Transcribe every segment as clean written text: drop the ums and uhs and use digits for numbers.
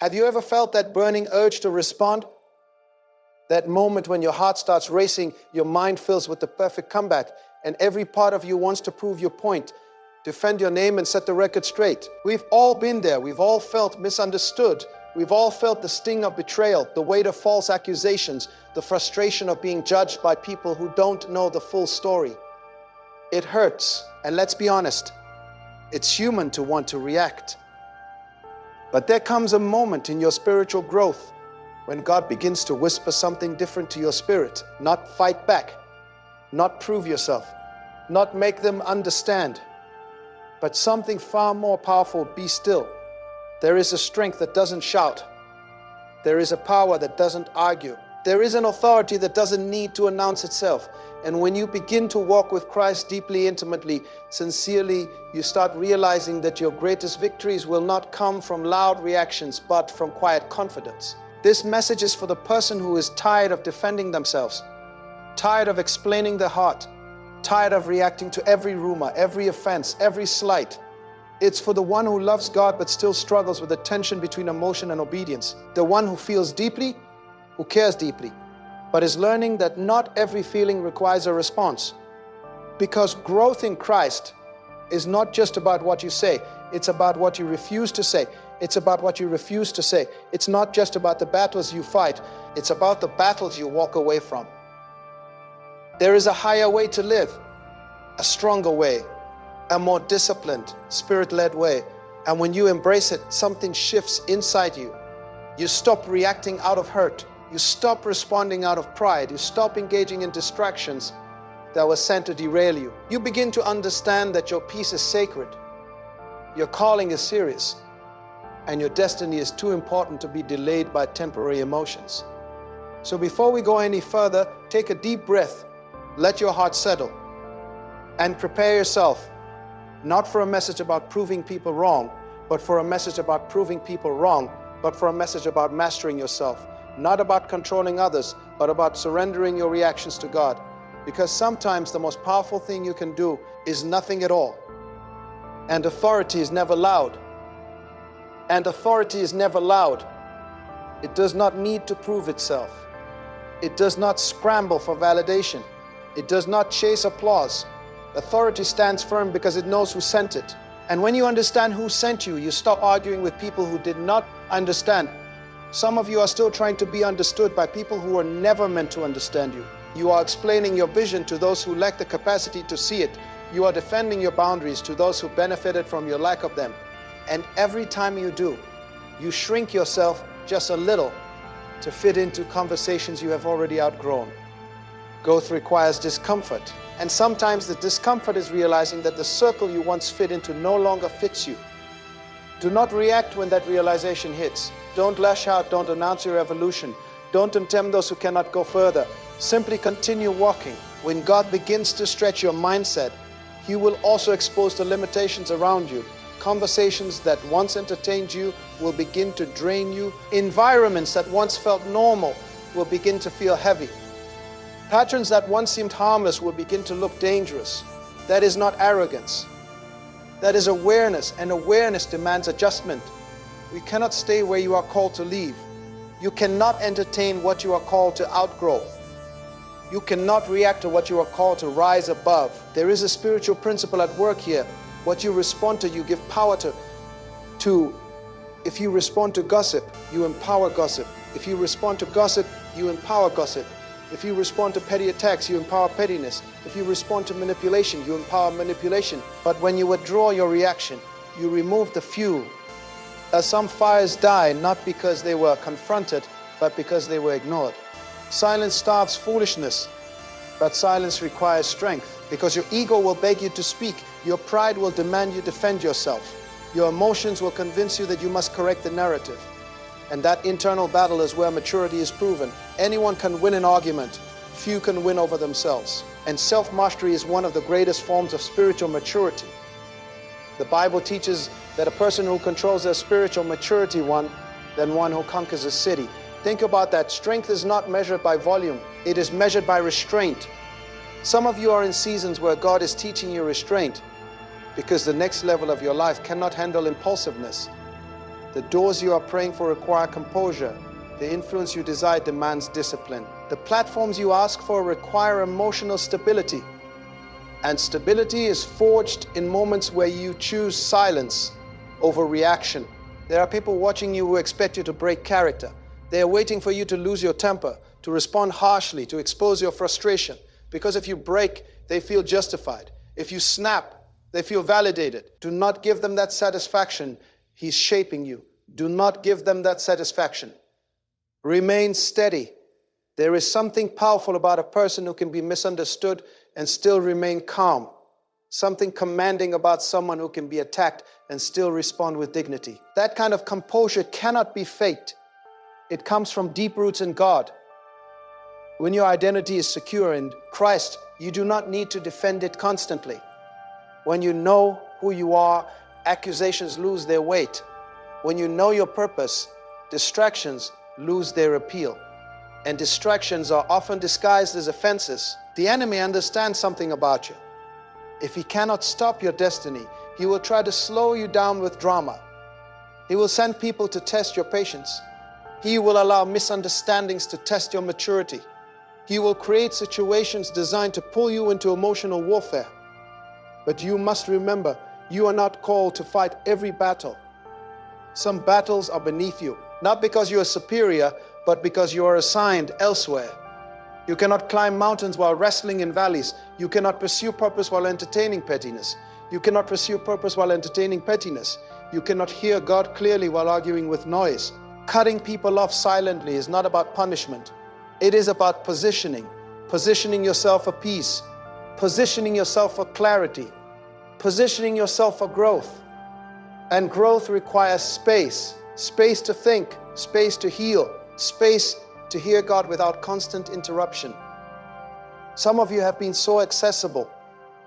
Have you ever felt that burning urge to respond? That moment when your heart starts racing, your mind fills with the perfect comeback, and every part of you wants to prove your point, defend your name and set the record straight. We've all been there. We've all felt misunderstood. We've all felt the sting of betrayal, the weight of false accusations, the frustration of being judged by people who don't know the full story. It hurts, and let's be honest, it's human to want to react. But there comes a moment in your spiritual growth when God begins to whisper something different to your spirit. Not fight back, not prove yourself, not make them understand, but something far more powerful. Be still. There is a strength that doesn't shout. There is a power that doesn't argue. There is an authority that doesn't need to announce itself. And when you begin to walk with Christ deeply, intimately, sincerely, you start realizing that your greatest victories will not come from loud reactions, but from quiet confidence. This message is for the person who is tired of defending themselves, tired of explaining their heart, tired of reacting to every rumor, every offense, every slight. It's for the one who loves God but still struggles with the tension between emotion and obedience. The one who feels deeply, who cares deeply, but is learning that not every feeling requires a response. Because growth in Christ is not just about what you say, it's about what you refuse to say. It's about what you refuse to say. It's not just about the battles you fight, it's about the battles you walk away from. There is a higher way to live, a stronger way, a more disciplined, spirit-led way. And when you embrace it, something shifts inside you. You stop reacting out of hurt. You stop responding out of pride. You stop engaging in distractions that were sent to derail you. You begin to understand that your peace is sacred, your calling is serious, and your destiny is too important to be delayed by temporary emotions. So before we go any further, take a deep breath, let your heart settle, and prepare yourself, not for a message about proving people wrong, but for a message about proving people wrong, but for a message about mastering yourself, not about controlling others, but about surrendering your reactions to God. Because sometimes the most powerful thing you can do is nothing at all. And authority is never loud. And authority is never loud. It does not need to prove itself. It does not scramble for validation. It does not chase applause. Authority stands firm because it knows who sent it. And when you understand who sent you, you stop arguing with people who did not understand. Some of you are still trying to be understood by people who were never meant to understand you. You are explaining your vision to those who lack the capacity to see it. You are defending your boundaries to those who benefited from your lack of them. And every time you do, you shrink yourself just a little to fit into conversations you have already outgrown. Growth requires discomfort. And sometimes the discomfort is realizing that the circle you once fit into no longer fits you. Do not react when that realization hits. Don't lash out, don't announce your evolution. Don't condemn those who cannot go further. Simply continue walking. When God begins to stretch your mindset, He will also expose the limitations around you. Conversations that once entertained you will begin to drain you. Environments that once felt normal will begin to feel heavy. Patterns that once seemed harmless will begin to look dangerous. That is not arrogance. That is awareness, and awareness demands adjustment. You cannot stay where you are called to leave. You cannot entertain what you are called to outgrow. You cannot react to what you are called to rise above. There is a spiritual principle at work here. What you respond to, you give power to. If you respond to gossip, you empower gossip. If you respond to gossip, you empower gossip. If you respond to petty attacks, you empower pettiness. If you respond to manipulation, you empower manipulation. But when you withdraw your reaction, you remove the fuel. As some fires die, not because they were confronted, but because they were ignored. Silence starves foolishness, but silence requires strength. Because your ego will beg you to speak. Your pride will demand you defend yourself. Your emotions will convince you that you must correct the narrative. And that internal battle is where maturity is proven. Anyone can win an argument. Few can win over themselves. And self-mastery is one of the greatest forms of spiritual maturity. The Bible teaches that a person who controls their spiritual maturity than one who conquers a city. Think about that. Strength is not measured by volume. It is measured by restraint. Some of you are in seasons where God is teaching you restraint because the next level of your life cannot handle impulsiveness. The doors you are praying for require composure. The influence you desire demands discipline. The platforms you ask for require emotional stability. And stability is forged in moments where you choose silence over reaction. There are people watching you who expect you to break character. They are waiting for you to lose your temper, to respond harshly, to expose your frustration. Because if you break, they feel justified. If you snap, they feel validated. Do not give them that satisfaction. He's shaping you. Do not give them that satisfaction. Remain steady. There is something powerful about a person who can be misunderstood and still remain calm. Something commanding about someone who can be attacked and still respond with dignity. That kind of composure cannot be faked. It comes from deep roots in God. When your identity is secure in Christ, you do not need to defend it constantly. When you know who you are, accusations lose their weight. When you know your purpose, distractions lose their appeal. And distractions are often disguised as offenses. The enemy understands something about you. If he cannot stop your destiny, he will try to slow you down with drama. He will send people to test your patience. He will allow misunderstandings to test your maturity. He will create situations designed to pull you into emotional warfare. But you must remember, you are not called to fight every battle. Some battles are beneath you, not because you are superior, but because you are assigned elsewhere. You cannot climb mountains while wrestling in valleys. You cannot pursue purpose while entertaining pettiness. You cannot pursue purpose while entertaining pettiness. You cannot hear God clearly while arguing with noise. Cutting people off silently is not about punishment. It is about positioning. Positioning yourself for peace. Positioning yourself for clarity. Positioning yourself for growth. And growth requires space. Space to think. Space to heal. Space to hear God without constant interruption. Some of you have been so accessible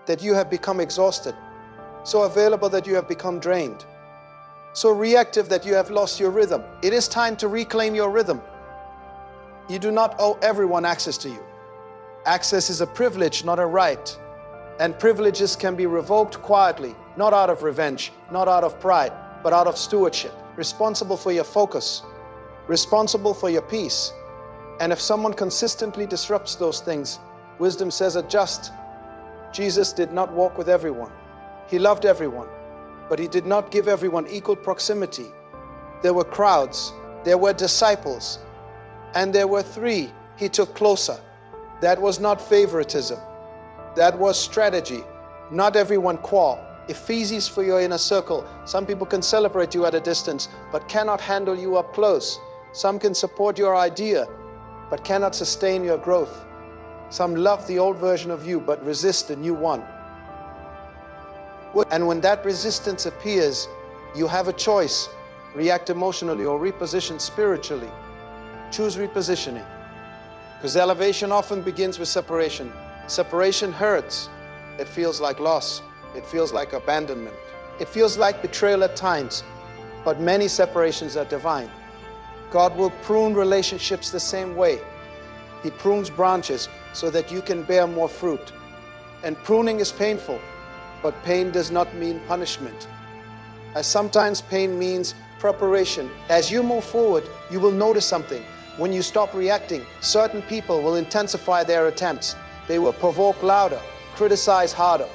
that you have become exhausted. So available that you have become drained. So reactive that you have lost your rhythm. It is time to reclaim your rhythm. You do not owe everyone access to you. Access is a privilege, not a right. And privileges can be revoked quietly, not out of revenge, not out of pride, but out of stewardship. Responsible for your focus, responsible for your peace. And if someone consistently disrupts those things, wisdom says adjust. Jesus did not walk with everyone. He loved everyone, but he did not give everyone equal proximity. There were crowds, there were disciples, and there were three he took closer. That was not favoritism. That was strategy. Not everyone quarrel. Ephesians for your inner circle. Some people can celebrate you at a distance, but cannot handle you up close. Some can support your idea, but cannot sustain your growth. Some love the old version of you, but resist the new one. And when that resistance appears, you have a choice. React emotionally or reposition spiritually. Choose repositioning. Because elevation often begins with separation. Separation hurts. It feels like loss. It feels like abandonment. It feels like betrayal at times. But many separations are divine. God will prune relationships the same way. He prunes branches so that you can bear more fruit. And pruning is painful, but pain does not mean punishment. As sometimes pain means preparation. As you move forward, you will notice something. When you stop reacting, certain people will intensify their attempts. They will provoke louder, criticize harder,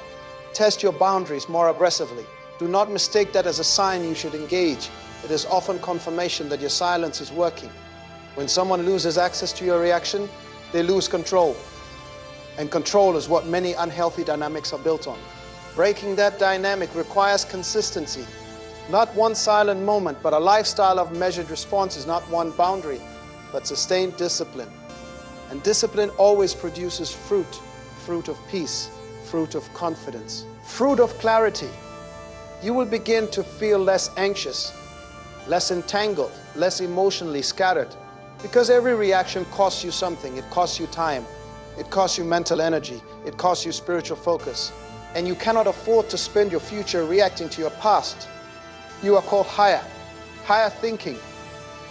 test your boundaries more aggressively. Do not mistake that as a sign you should engage. It is often confirmation that your silence is working. When someone loses access to your reaction, they lose control. And control is what many unhealthy dynamics are built on. Breaking that dynamic requires consistency. Not one silent moment, but a lifestyle of measured response is not one boundary, but sustained discipline. And discipline always produces fruit. Fruit of peace, fruit of confidence, fruit of clarity. You will begin to feel less anxious, less entangled, less emotionally scattered. Because every reaction costs you something. It costs you time. It costs you mental energy. It costs you spiritual focus. And you cannot afford to spend your future reacting to your past. You are called higher. Higher thinking,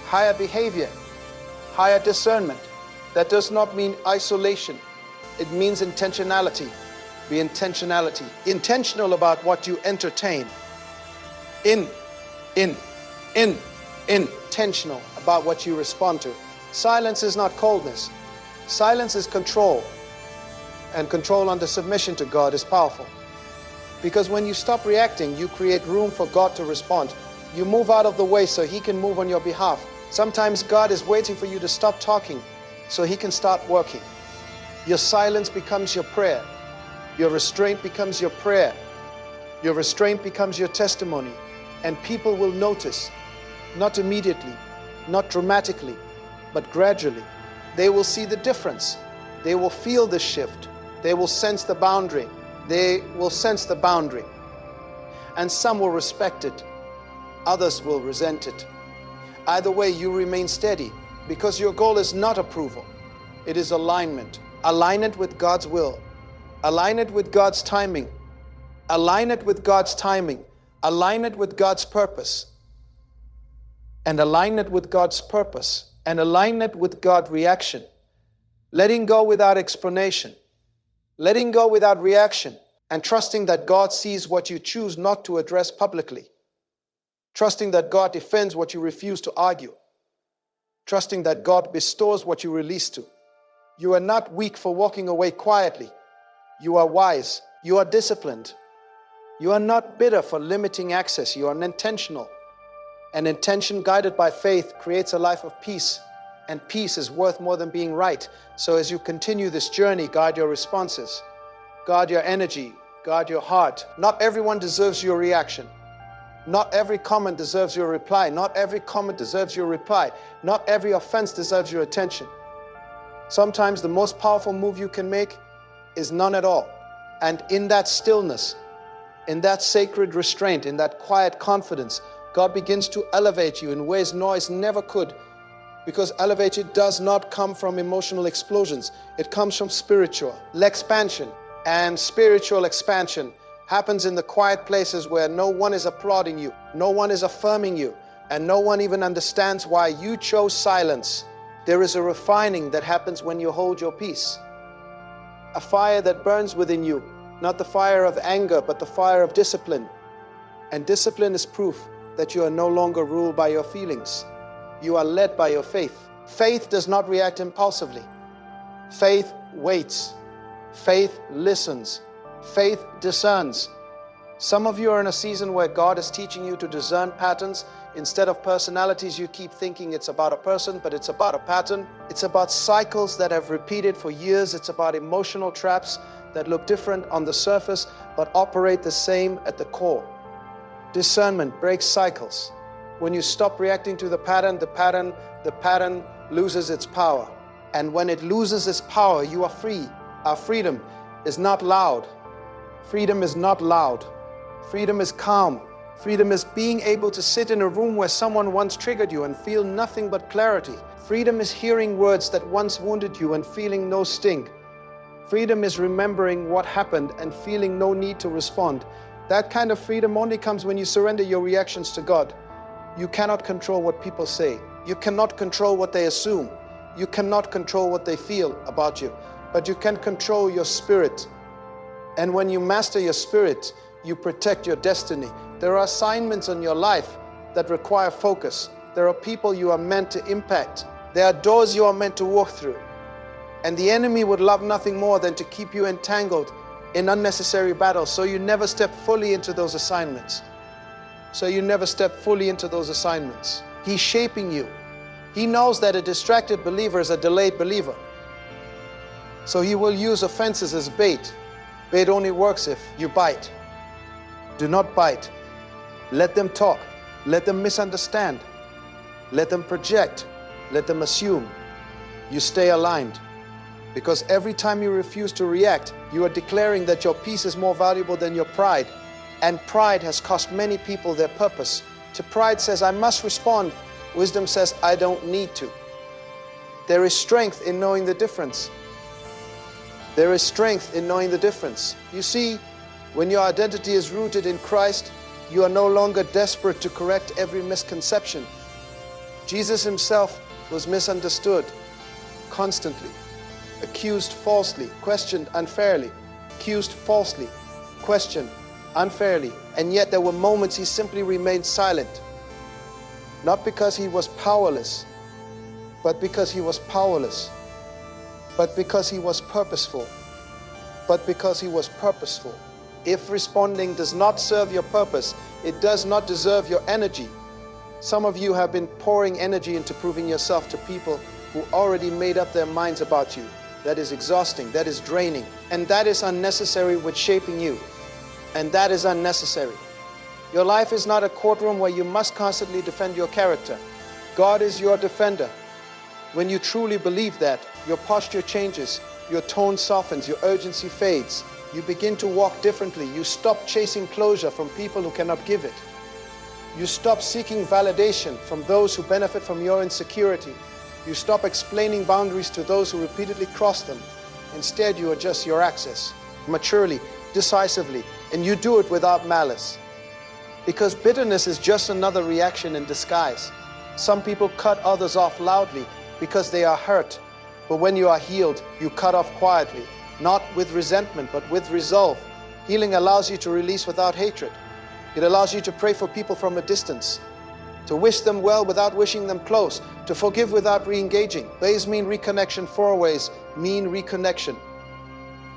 higher behavior, higher discernment. That does not mean isolation. It means intentionality. Be intentional about what you entertain. In. intentional about what you respond to. Silence is not coldness. Silence is control. And control under submission to God is powerful. Because when you stop reacting, you create room for God to respond. You move out of the way so He can move on your behalf. Sometimes God is waiting for you to stop talking so He can start working. Your silence becomes your prayer. Your restraint becomes your prayer. Your restraint becomes your testimony. And people will notice, not immediately, not dramatically, but gradually. They will see the difference. They will feel the shift. They will sense the boundary. They will sense the boundary. And some will respect it. Others will resent it. Either way, you remain steady because your goal is not approval. It is alignment. Align it with God's will. Align it with God's timing. Align it with God's timing. Align it with God's purpose. And align it with God's purpose. And align it with God's reaction. Letting go without explanation. Letting go without reaction. And trusting that God sees what you choose not to address publicly. Trusting that God defends what you refuse to argue. Trusting that God bestows what you release to. You are not weak for walking away quietly. You are wise. You are disciplined. You are not bitter for limiting access. You are intentional. An intention guided by faith creates a life of peace. And peace is worth more than being right. So as you continue this journey, guard your responses. Guard your energy. Guard your heart. Not everyone deserves your reaction. Not every comment deserves your reply. Not every comment deserves your reply. Not every offense deserves your attention. Sometimes the most powerful move you can make is none at all. And in that stillness, in that sacred restraint, in that quiet confidence, God begins to elevate you in ways noise never could. Because elevation does not come from emotional explosions. It comes from spiritual expansion. And spiritual expansion happens in the quiet places where no one is applauding you, no one is affirming you, and no one even understands why you chose silence. There is a refining that happens when you hold your peace. A fire that burns within you, not the fire of anger, but the fire of discipline. And discipline is proof that you are no longer ruled by your feelings. You are led by your faith. Faith does not react impulsively. Faith waits. Faith listens. Faith discerns. Some of you are in a season where God is teaching you to discern patterns. Instead of personalities, you keep thinking it's about a person, but it's about a pattern. It's about cycles that have repeated for years. It's about emotional traps that look different on the surface, but operate the same at the core. Discernment breaks cycles. When you stop reacting to the pattern loses its power. And when it loses its power, you are free. Our freedom is not loud. Freedom is not loud. Freedom is calm. Freedom is being able to sit in a room where someone once triggered you and feel nothing but clarity. Freedom is hearing words that once wounded you and feeling no sting. Freedom is remembering what happened and feeling no need to respond. That kind of freedom only comes when you surrender your reactions to God. You cannot control what people say. You cannot control what they assume. You cannot control what they feel about you. But you can control your spirit. And when you master your spirit, you protect your destiny. There are assignments in your life that require focus. There are people you are meant to impact. There are doors you are meant to walk through. And the enemy would love nothing more than to keep you entangled in unnecessary battles, so you never step fully into those assignments. He's shaping you. He knows that a distracted believer is a delayed believer. So he will use offenses as bait. Bait only works if you bite. Do not bite. Let them talk. Let them misunderstand. Let them project. Let them assume. You stay aligned. Because every time you refuse to react, you are declaring that your peace is more valuable than your pride. And pride has cost many people their purpose. To pride says, I must respond. Wisdom says, I don't need to. There is strength in knowing the difference. There is strength in knowing the difference. You see, when your identity is rooted in Christ, you are no longer desperate to correct every misconception. Jesus himself was misunderstood constantly, accused falsely, questioned unfairly, accused falsely, questioned unfairly, and yet there were moments he simply remained silent. Not because he was powerless, but because he was powerless. But because he was purposeful. But because he was purposeful. If responding does not serve your purpose, it does not deserve your energy. Some of you have been pouring energy into proving yourself to people who already made up their minds about you. That is exhausting, that is draining, and that is unnecessary with shaping you. And that is unnecessary. Your life is not a courtroom where you must constantly defend your character. God is your defender. When you truly believe that, your posture changes, your tone softens, your urgency fades. You begin to walk differently. You stop chasing closure from people who cannot give it. You stop seeking validation from those who benefit from your insecurity. You stop explaining boundaries to those who repeatedly cross them. Instead, you adjust your access maturely, decisively, and you do it without malice. Because bitterness is just another reaction in disguise. Some people cut others off loudly because they are hurt. But when you are healed, you cut off quietly, not with resentment, but with resolve. Healing allows you to release without hatred. It allows you to pray for people from a distance, to wish them well without wishing them close, to forgive without re-engaging. Ways mean reconnection, 4 ways mean reconnection.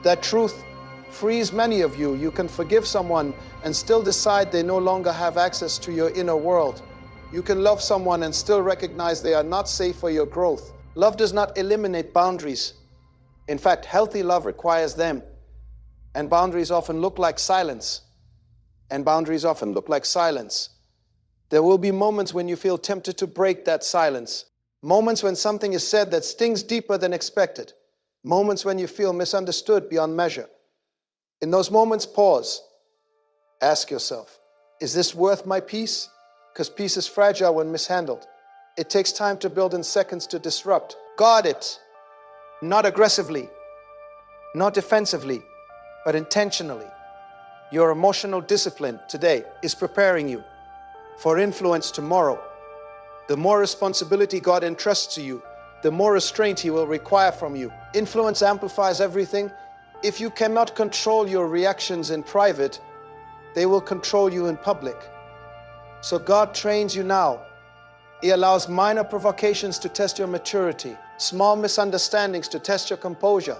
That truth frees many of you. You can forgive someone and still decide they no longer have access to your inner world. You can love someone and still recognize they are not safe for your growth. Love does not eliminate boundaries. In fact, healthy love requires them. And boundaries often look like silence. And boundaries often look like silence. There will be moments when you feel tempted to break that silence. Moments when something is said that stings deeper than expected. Moments when you feel misunderstood beyond measure. In those moments, pause. Ask yourself, is this worth my peace? Because peace is fragile when mishandled. It takes time to build and seconds to disrupt. Guard it, not aggressively, not defensively, but intentionally. Your emotional discipline today is preparing you for influence tomorrow. The more responsibility God entrusts to you, the more restraint He will require from you. Influence amplifies everything. If you cannot control your reactions in private, they will control you in public. So God trains you now. He allows minor provocations to test your maturity, small misunderstandings to test your composure,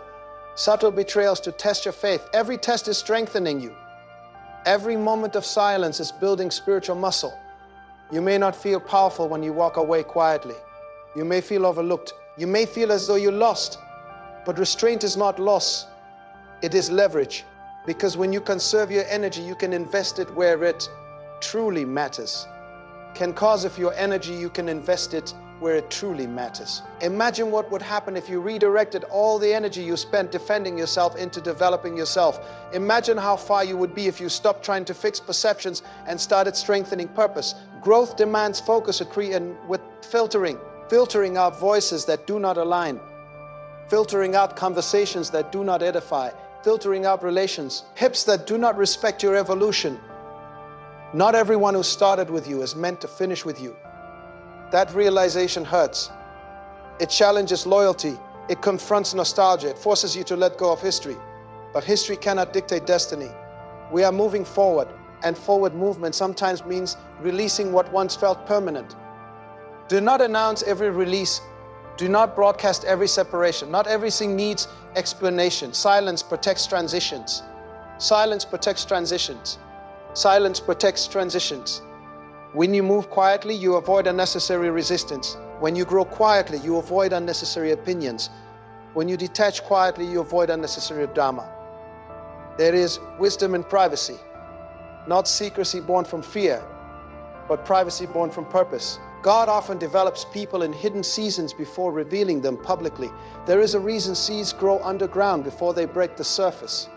subtle betrayals to test your faith. Every test is strengthening you. Every moment of silence is building spiritual muscle. You may not feel powerful when you walk away quietly. You may feel overlooked. You may feel as though you lost. But restraint is not loss. It is leverage. Because when you conserve your energy, you can invest it where it truly matters. Because of your energy, you can invest it where it truly matters. Imagine what would happen if you redirected all the energy you spent defending yourself into developing yourself. Imagine how far you would be if you stopped trying to fix perceptions and started strengthening purpose. Growth demands focus and with filtering out voices that do not align, filtering out conversations that do not edify, filtering out relationships that do not respect your evolution. Not everyone who started with you is meant to finish with you. That realization hurts. It challenges loyalty. It confronts nostalgia. It forces you to let go of history. But history cannot dictate destiny. We are moving forward, and forward movement sometimes means releasing what once felt permanent. Do not announce every release. Do not broadcast every separation. Not everything needs explanation. Silence protects transitions. Silence protects transitions. Silence protects transitions. When you move quietly, you avoid unnecessary resistance. When you grow quietly, you avoid unnecessary opinions. When you detach quietly, you avoid unnecessary drama. There is wisdom in privacy, not secrecy born from fear, but privacy born from purpose. God often develops people in hidden seasons before revealing them publicly. There is a reason seeds grow underground before they break the surface.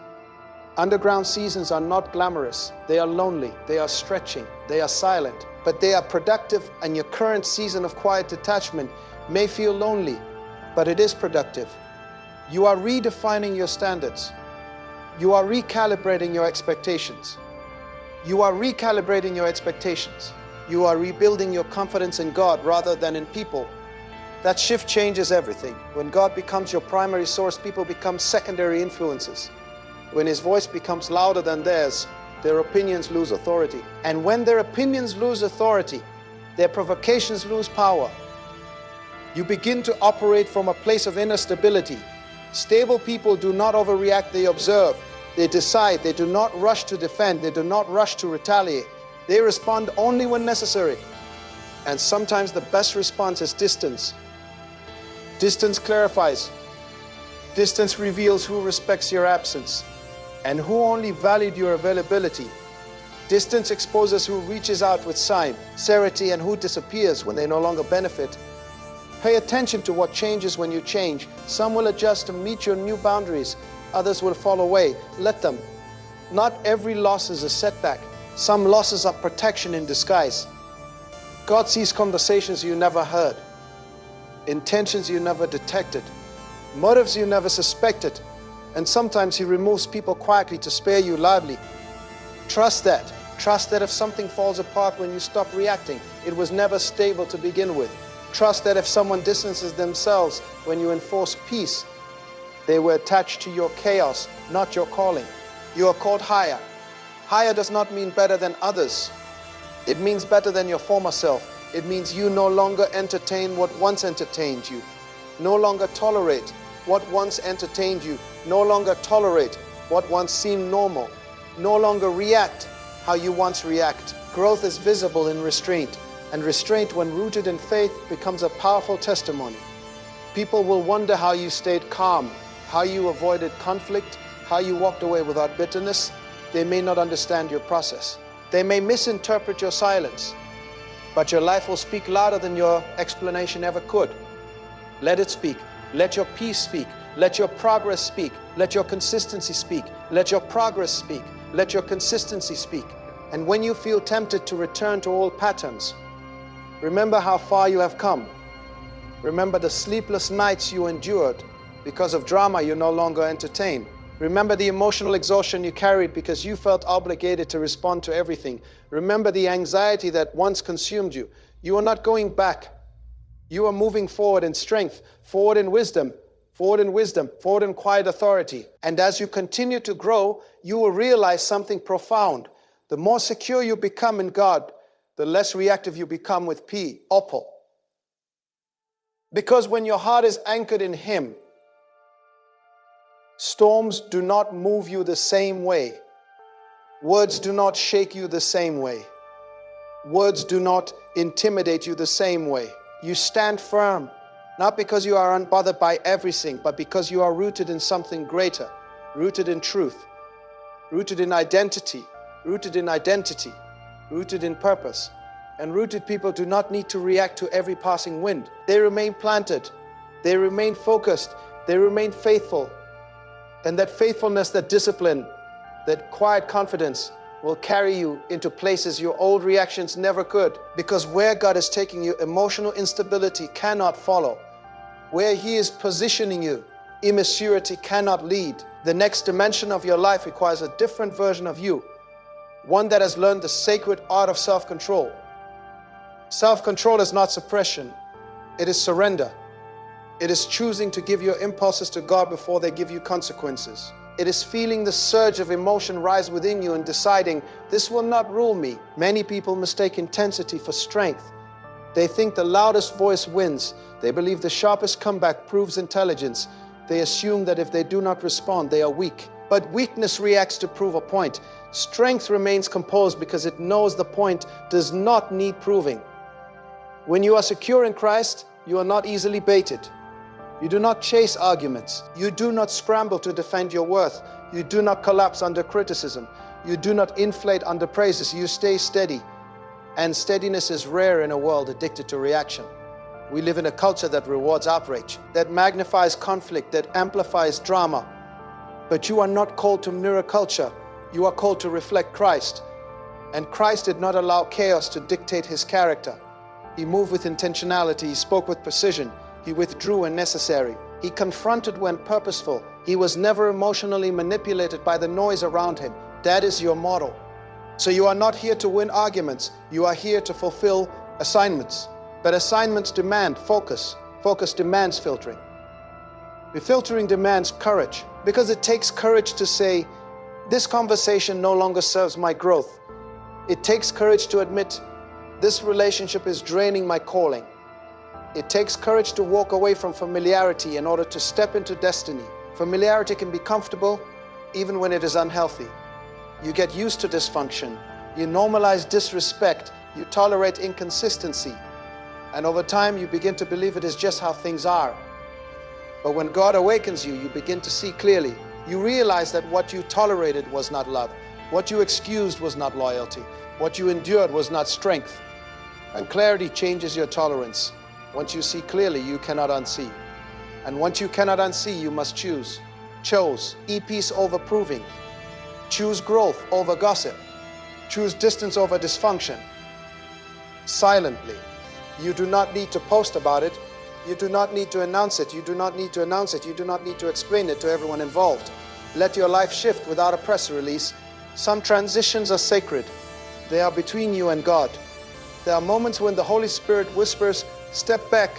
Underground seasons are not glamorous. They are lonely, they are stretching, they are silent, but they are productive, and your current season of quiet detachment may feel lonely, but it is productive. You are redefining your standards. You are recalibrating your expectations. You are recalibrating your expectations. You are rebuilding your confidence in God rather than in people. That shift changes everything. When God becomes your primary source, people become secondary influences. When His voice becomes louder than theirs, their opinions lose authority. And when their opinions lose authority, Their provocations lose power. You begin to operate from a place of inner stability. Stable people do not overreact, they observe. They decide, they do not rush to defend, they do not rush to retaliate. They respond only when necessary. And sometimes the best response is distance. Distance clarifies. Distance reveals who respects your absence and who only valued your availability. Distance exposes who reaches out with sincerity and who disappears when they no longer benefit. Pay attention to what changes when you change. Some will adjust to meet your new boundaries. Others will fall away. Let them. Not every loss is a setback. Some losses are protection in disguise. God sees conversations you never heard, intentions you never detected, motives you never suspected, and sometimes He removes people quietly to spare you loudly. Trust that. Trust that if something falls apart when you stop reacting, it was never stable to begin with. Trust that if someone distances themselves when you enforce peace, they were attached to your chaos, not your calling. You are called higher. Higher does not mean better than others. It means better than your former self. It means you no longer entertain what once entertained you. No longer tolerate what once entertained you. No longer tolerate what once seemed normal. No longer react how you once react. Growth is visible in restraint, and restraint, when rooted in faith, becomes a powerful testimony. People will wonder how you stayed calm, how you avoided conflict, how you walked away without bitterness. They may not understand your process. They may misinterpret your silence, but your life will speak louder than your explanation ever could. Let it speak. Let your peace speak. Let your progress speak. Let your consistency speak. Let your progress speak. Let your consistency speak. And when you feel tempted to return to old patterns, remember how far you have come. Remember the sleepless nights you endured because of drama you no longer entertain. Remember the emotional exhaustion you carried because you felt obligated to respond to everything. Remember the anxiety that once consumed you. You are not going back. You are moving forward in strength, forward in wisdom, forward in wisdom, forward in quiet authority. And as you continue to grow, you will realize something profound. The more secure you become in God, the less reactive you become with Opal. Because when your heart is anchored in Him, storms do not move you the same way. Words do not shake you the same way. Words do not intimidate you the same way. You stand firm, not because you are unbothered by everything, but because you are rooted in something greater, rooted in truth, rooted in identity, rooted in identity, rooted in purpose. And rooted people do not need to react to every passing wind. They remain planted, they remain focused, they remain faithful. And that faithfulness, that discipline, that quiet confidence will carry you into places your old reactions never could. Because where God is taking you, emotional instability cannot follow. Where He is positioning you, immaturity cannot lead. The next dimension of your life requires a different version of you, one that has learned the sacred art of self-control. Self-control is not suppression, it is surrender. It is choosing to give your impulses to God before they give you consequences. It is feeling the surge of emotion rise within you and deciding, this will not rule me. Many people mistake intensity for strength. They think the loudest voice wins. They believe the sharpest comeback proves intelligence. They assume that if they do not respond, they are weak. But weakness reacts to prove a point. Strength remains composed because it knows the point does not need proving. When you are secure in Christ, you are not easily baited. You do not chase arguments. You do not scramble to defend your worth. You do not collapse under criticism. You do not inflate under praises. You stay steady. And steadiness is rare in a world addicted to reaction. We live in a culture that rewards outrage, that magnifies conflict, that amplifies drama. But you are not called to mirror culture. You are called to reflect Christ. And Christ did not allow chaos to dictate His character. He moved with intentionality. He spoke with precision. He withdrew when necessary. He confronted when purposeful. He was never emotionally manipulated by the noise around him. That is your model. So you are not here to win arguments. You are here to fulfill assignments. But assignments demand focus. Focus demands filtering. The filtering demands courage, because it takes courage to say, this conversation no longer serves my growth. It takes courage to admit, This relationship is draining my calling. It takes courage to walk away from familiarity in order to step into destiny. Familiarity can be comfortable even when it is unhealthy. You get used to dysfunction. You normalize disrespect. You tolerate inconsistency. And over time, you begin to believe it is just how things are. But when God awakens you, you begin to see clearly. You realize that what you tolerated was not love. What you excused was not loyalty. What you endured was not strength. And clarity changes your tolerance. Once you see clearly, you cannot unsee. And once you cannot unsee, you must choose. Chose. Peace over proving. Choose growth over gossip. Choose distance over dysfunction. Silently. You do not need to post about it. You do not need to announce it. You do not need to announce it. You do not need to explain it to everyone involved. Let your life shift without a press release. Some transitions are sacred. They are between you and God. There are moments when the Holy Spirit whispers, step back,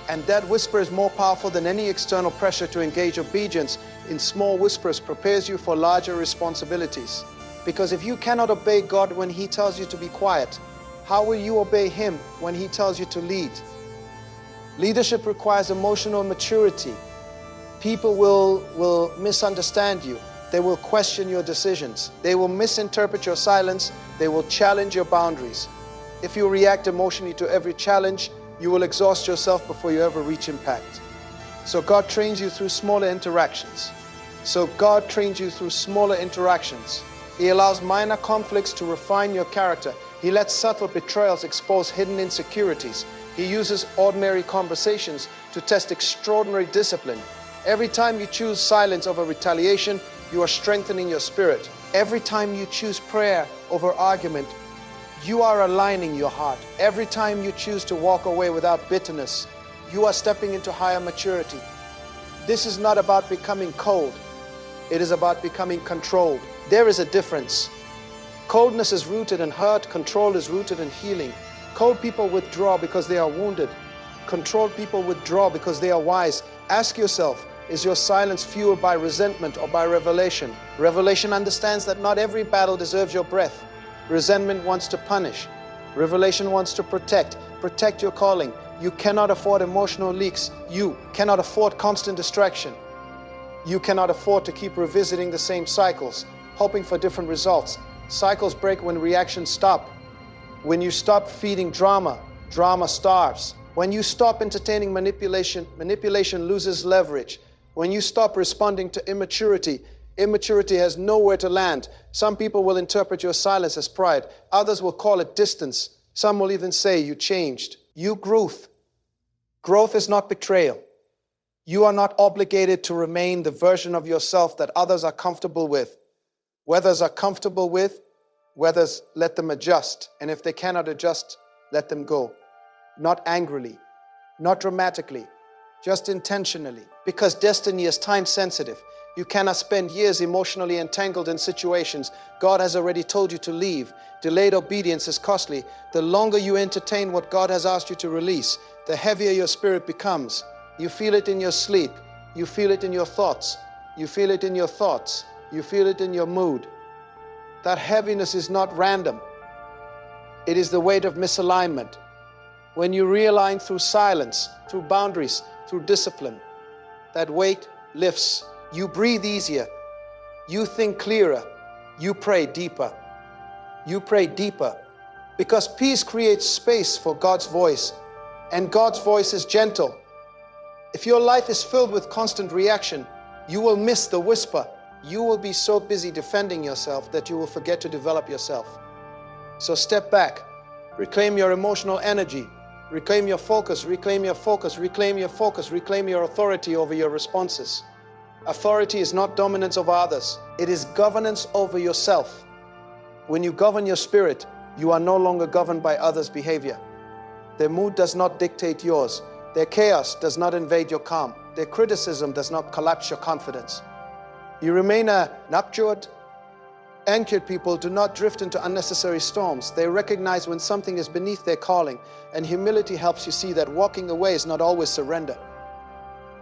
and that whisper is more powerful than any external pressure to engage. Obedience in small whispers prepares you for larger responsibilities. Because if you cannot obey God when He tells you to be quiet, how will you obey Him when He tells you to lead? Leadership requires emotional maturity. People will misunderstand you. They will question your decisions. They will misinterpret your silence. They will challenge your boundaries. If you react emotionally to every challenge, you will exhaust yourself before you ever reach impact. So God trains you through smaller interactions. He allows minor conflicts to refine your character. He lets subtle betrayals expose hidden insecurities. He uses ordinary conversations to test extraordinary discipline. Every time you choose silence over retaliation, you are strengthening your spirit. Every time you choose prayer over argument, you are aligning your heart. Every time you choose to walk away without bitterness, you are stepping into higher maturity. This is not about becoming cold. It is about becoming controlled. There is a difference. Coldness is rooted in hurt. Control is rooted in healing. Cold people withdraw because they are wounded. Controlled people withdraw because they are wise. Ask yourself, is your silence fueled by resentment or by revelation? Revelation understands that not every battle deserves your breath. Resentment wants to punish. Revelation wants to protect. Protect your calling. You cannot afford emotional leaks. You cannot afford constant distraction. You cannot afford to keep revisiting the same cycles, hoping for different results. Cycles break when reactions stop. When you stop feeding drama, drama starves. When you stop entertaining manipulation, manipulation loses leverage. When you stop responding to immaturity, immaturity has nowhere to land. Some people will interpret your silence as pride. Others will call it distance. Some will even say you changed. You growth. Growth is not betrayal. You are not obligated to remain the version of yourself that others are comfortable with. Others are comfortable with, others let them adjust. And if they cannot adjust, let them go. Not angrily, not dramatically, just intentionally. Because destiny is time sensitive. You cannot spend years emotionally entangled in situations God has already told you to leave. Delayed obedience is costly. The longer you entertain what God has asked you to release, the heavier your spirit becomes. You feel it in your sleep. You feel it in your thoughts. You feel it in your thoughts. You feel it in your mood. That heaviness is not random. It is the weight of misalignment. When you realign through silence, through boundaries, through discipline, that weight lifts. You breathe easier. You think clearer. You pray deeper. You pray deeper. Because peace creates space for God's voice. And God's voice is gentle. If your life is filled with constant reaction, you will miss the whisper. You will be so busy defending yourself that you will forget to develop yourself. So step back. Reclaim your emotional energy. Reclaim your focus. Reclaim your focus. Reclaim your focus. Reclaim your authority over your responses. Authority is not dominance over others. It is governance over yourself. When you govern your spirit, you are no longer governed by others' behavior. Their mood does not dictate yours. Their chaos does not invade your calm. Their criticism does not collapse your confidence. You remain anchored people do not drift into unnecessary storms. They recognize when something is beneath their calling, and humility helps you see that walking away is not always surrender.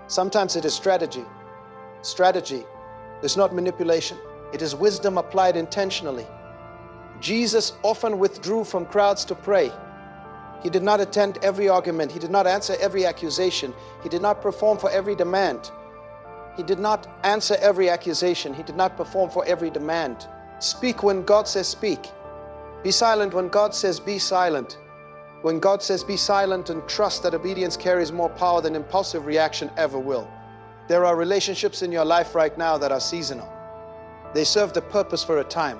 Sometimes it is strategy. Strategy is not manipulation. It is wisdom applied intentionally. Jesus often withdrew from crowds to pray. He did not attend every argument. He did not answer every accusation. He did not perform for every demand. He did not answer every accusation. He did not perform for every demand. Speak when God says speak. Be silent when God says be silent. When God says be silent, and trust that obedience carries more power than impulsive reaction ever will. There are relationships in your life right now that are seasonal. They served a purpose for a time.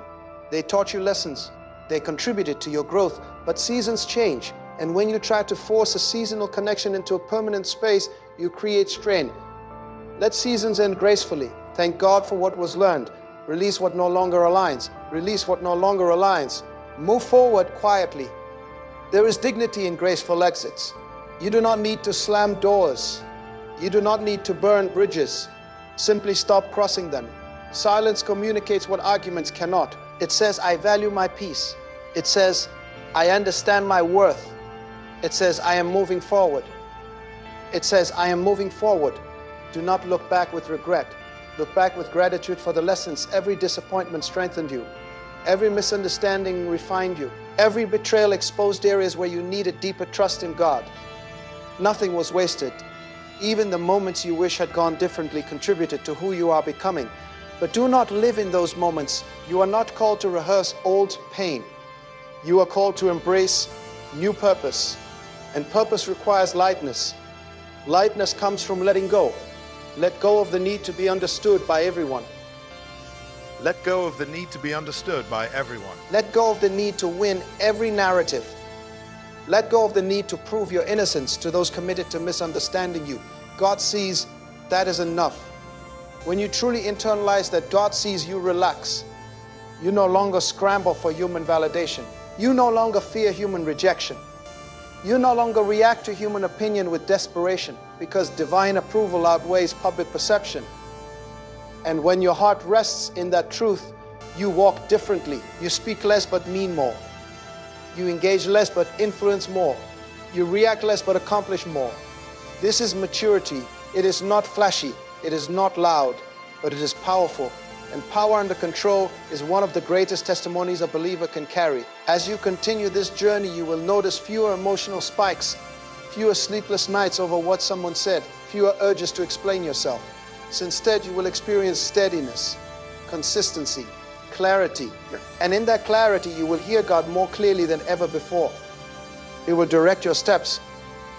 They taught you lessons. They contributed to your growth, but seasons change. And when you try to force a seasonal connection into a permanent space, you create strain. Let seasons end gracefully. Thank God for what was learned. Release what no longer aligns. Release what no longer aligns. Move forward quietly. There is dignity in graceful exits. You do not need to slam doors. You do not need to burn bridges. Simply stop crossing them. Silence communicates what arguments cannot. It says, I value my peace. It says, I understand my worth. It says, I am moving forward. It says, I am moving forward. Do not look back with regret. Look back with gratitude for the lessons. Every disappointment strengthened you. Every misunderstanding refined you. Every betrayal exposed areas where you needed deeper trust in God. Nothing was wasted. Even the moments you wish had gone differently contributed to who you are becoming. But do not live in those moments. You are not called to rehearse old pain. You are called to embrace new purpose. And purpose requires lightness. Lightness comes from letting go. Let go of the need to be understood by everyone. Let go of the need to be understood by everyone. Let go of the need to win every narrative. Let go of the need to prove your innocence to those committed to misunderstanding you. God sees, that is enough. When you truly internalize that God sees, you relax. You no longer scramble for human validation. You no longer fear human rejection. You no longer react to human opinion with desperation, because divine approval outweighs public perception. And when your heart rests in that truth, you walk differently. You speak less but mean more. You engage less but influence more. You react less but accomplish more. This is maturity. It is not flashy. It is not loud, but it is powerful. And power under control is one of the greatest testimonies a believer can carry. As you continue this journey, you will notice fewer emotional spikes, fewer sleepless nights over what someone said, fewer urges to explain yourself. So instead, you will experience steadiness, consistency, clarity. And in that clarity, you will hear God more clearly than ever before. He will direct your steps.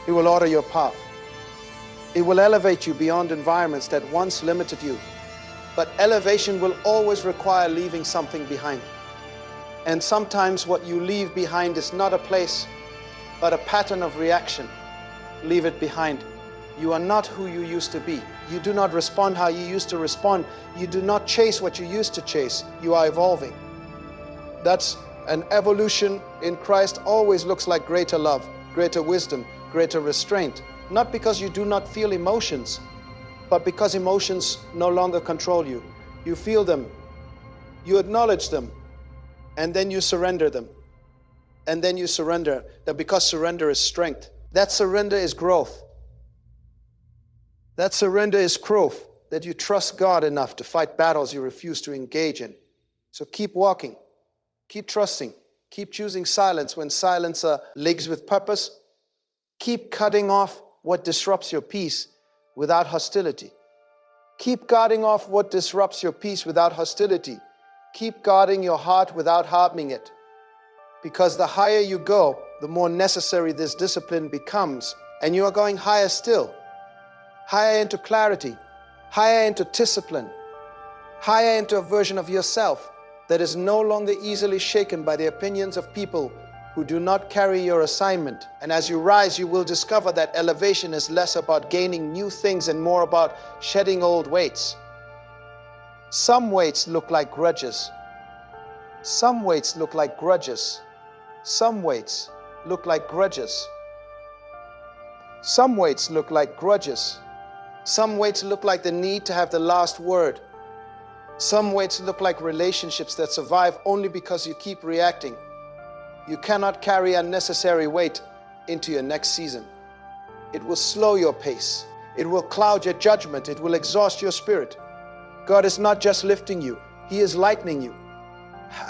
He will order your path. It will elevate you beyond environments that once limited you. But elevation will always require leaving something behind. And sometimes what you leave behind is not a place, but a pattern of reaction. Leave it behind. You are not who you used to be. You do not respond how you used to respond. You do not chase what you used to chase. You are evolving. That's an evolution in Christ always looks like greater love, greater wisdom, greater restraint. Not because you do not feel emotions, but because emotions no longer control you. You feel them, you acknowledge them, and then you surrender them. And then you surrender, that because surrender is strength. That surrender is growth. That surrender is growth, that you trust God enough to fight battles you refuse to engage in. So keep walking, keep trusting, keep choosing silence when silence leagues with purpose. Keep cutting off what disrupts your peace without hostility. Keep guarding off what disrupts your peace without hostility. Keep guarding your heart without hardening it. Because the higher you go, the more necessary this discipline becomes. And you are going higher still. Higher into clarity, higher into discipline, higher into a version of yourself that is no longer easily shaken by the opinions of people who do not carry your assignment. And as you rise, you will discover that elevation is less about gaining new things and more about shedding old weights. Some weights look like grudges. Some weights look like grudges. Some weights look like grudges. Some weights look like grudges. Some weights look like the need to have the last word. Some weights look like relationships that survive only because you keep reacting. You cannot carry unnecessary weight into your next season. It will slow your pace. It will cloud your judgment. It will exhaust your spirit. God is not just lifting you. He is lightening you.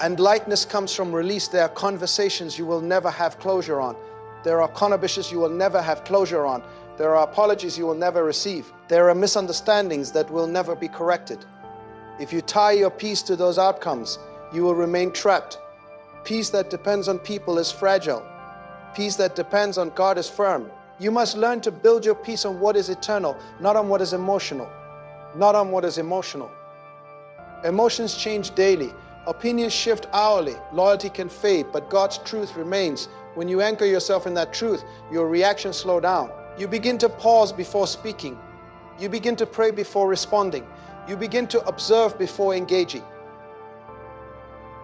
And lightness comes from release. There are conversations you will never have closure on. There are contributions you will never have closure on. There are apologies you will never receive. There are misunderstandings that will never be corrected. If you tie your peace to those outcomes, you will remain trapped. Peace that depends on people is fragile. Peace that depends on God is firm. You must learn to build your peace on what is eternal, not on what is emotional. Not on what is emotional. Emotions change daily. Opinions shift hourly. Loyalty can fade, but God's truth remains. When you anchor yourself in that truth, your reactions slow down. You begin to pause before speaking. You begin to pray before responding. You begin to observe before engaging.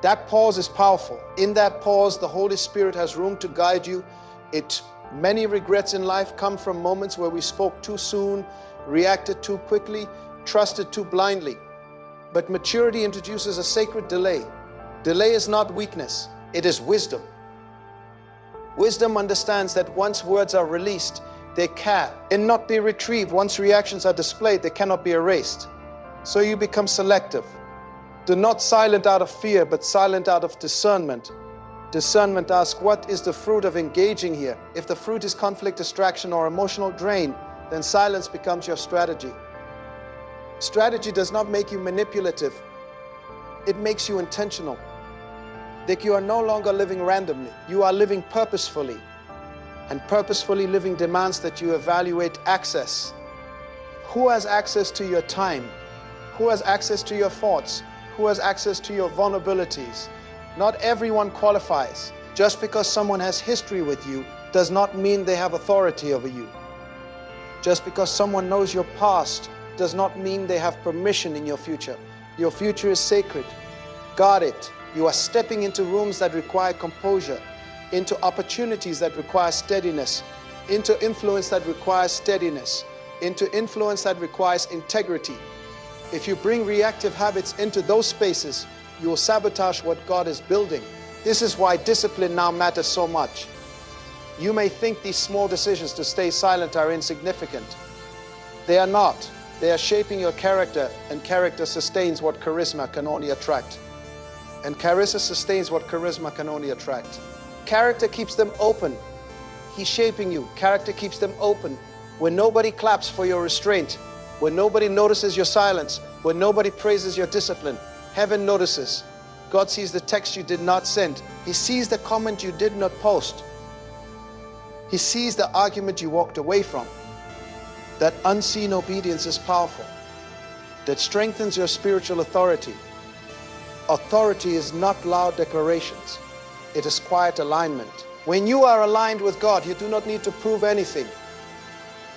That pause is powerful. In that pause, the Holy Spirit has room to guide you. Many regrets in life come from moments where we spoke too soon, reacted too quickly, trusted too blindly. But maturity introduces a sacred delay. Delay is not weakness, it is wisdom. Wisdom understands that once words are released, they cannot be retrieved. Once reactions are displayed, they cannot be erased. So you become selective. Do not silent out of fear, but silent out of discernment. Discernment asks, what is the fruit of engaging here? If the fruit is conflict, distraction, or emotional drain, then silence becomes your strategy. Strategy does not make you manipulative. It makes you intentional. That you are no longer living randomly. You are living purposefully. And purposefully living demands that you evaluate access. Who has access to your time? Who has access to your thoughts? Who has access to your vulnerabilities? Not everyone qualifies. Just because someone has history with you does not mean they have authority over you. Just because someone knows your past does not mean they have permission in your future. Your future is sacred. Guard it. You are stepping into rooms that require composure, into opportunities that require steadiness, into influence that requires steadiness, into influence that requires integrity. If you bring reactive habits into those spaces, you will sabotage what God is building. This is why discipline now matters so much. You may think these small decisions to stay silent are insignificant. They are not. They are shaping your character, and character sustains what charisma can only attract. And charisma sustains what charisma can only attract. Character keeps them open. He's shaping you. Character keeps them open. When nobody claps for your restraint, when nobody notices your silence, when nobody praises your discipline, heaven notices. God sees the text you did not send. He sees the comment you did not post. He sees the argument you walked away from. That unseen obedience is powerful. That strengthens your spiritual authority. Authority is not loud declarations. It is quiet alignment. When you are aligned with God, you do not need to prove anything.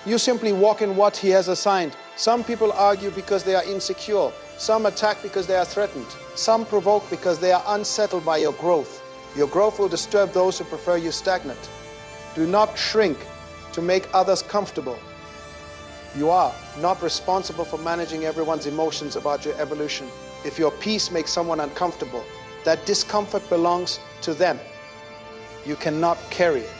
You simply walk in what He has assigned. Some people argue because they are insecure. Some attack because they are threatened. Some provoke because they are unsettled by your growth. Your growth will disturb those who prefer you stagnant. Do not shrink to make others comfortable. You are not responsible for managing everyone's emotions about your evolution. If your peace makes someone uncomfortable, that discomfort belongs to them. You cannot carry it.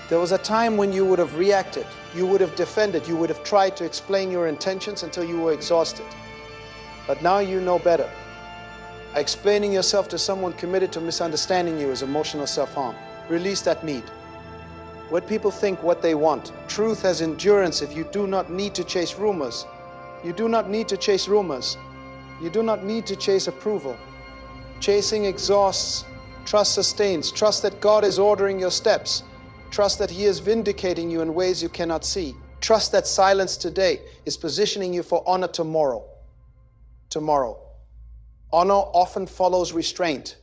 There was a time when you would have reacted, you would have defended, you would have tried to explain your intentions until you were exhausted. But now you know better. Explaining yourself to someone committed to misunderstanding you is emotional self-harm. Release that need. Let people think what they want. Truth has endurance if you do not need to chase rumors. You do not need to chase rumors. You do not need to chase approval. Chasing exhausts. Trust sustains. Trust that God is ordering your steps. Trust that He is vindicating you in ways you cannot see. Trust that silence today is positioning you for honor tomorrow. Tomorrow. Honor often follows restraint,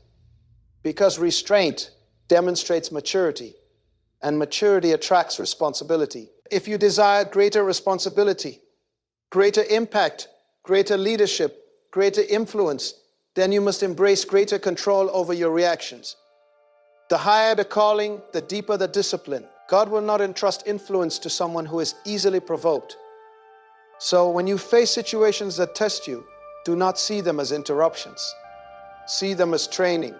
because restraint demonstrates maturity, and maturity attracts responsibility. If you desire greater responsibility, greater impact, greater leadership, greater influence, then you must embrace greater control over your reactions. The higher the calling, the deeper the discipline. God will not entrust influence to someone who is easily provoked. So when you face situations that test you, do not see them as interruptions. See them as training.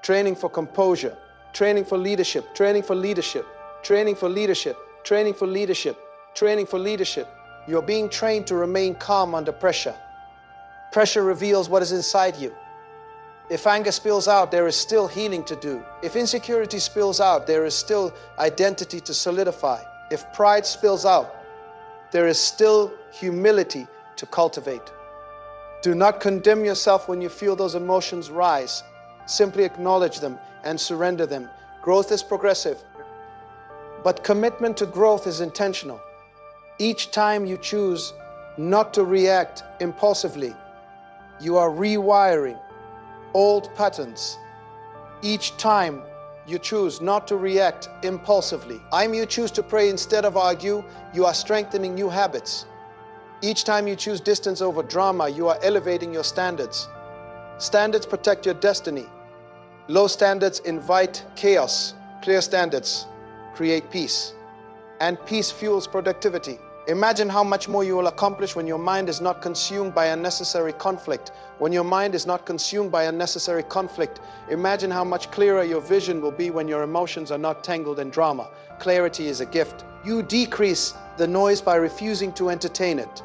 Training for composure, training for leadership, training for leadership, training for leadership, training for leadership, training for leadership. You're being trained to remain calm under pressure. Pressure reveals what is inside you. If anger spills out, there is still healing to do. If insecurity spills out, there is still identity to solidify. If pride spills out, there is still humility to cultivate. Do not condemn yourself when you feel those emotions rise. Simply acknowledge them and surrender them. Growth is progressive, but commitment to growth is intentional. Each time you choose not to react impulsively, you are rewiring old patterns. Each time you choose not to react impulsively, you choose to pray instead of argue, you are strengthening new habits. Each time you choose distance over drama, you are elevating your standards. Standards protect your destiny. Low standards invite chaos. Clear standards create peace. And peace fuels productivity. Imagine how much more you will accomplish when your mind is not consumed by unnecessary conflict. When your mind is not consumed by unnecessary conflict, imagine how much clearer your vision will be when your emotions are not tangled in drama. Clarity is a gift. You decrease the noise by refusing to entertain it.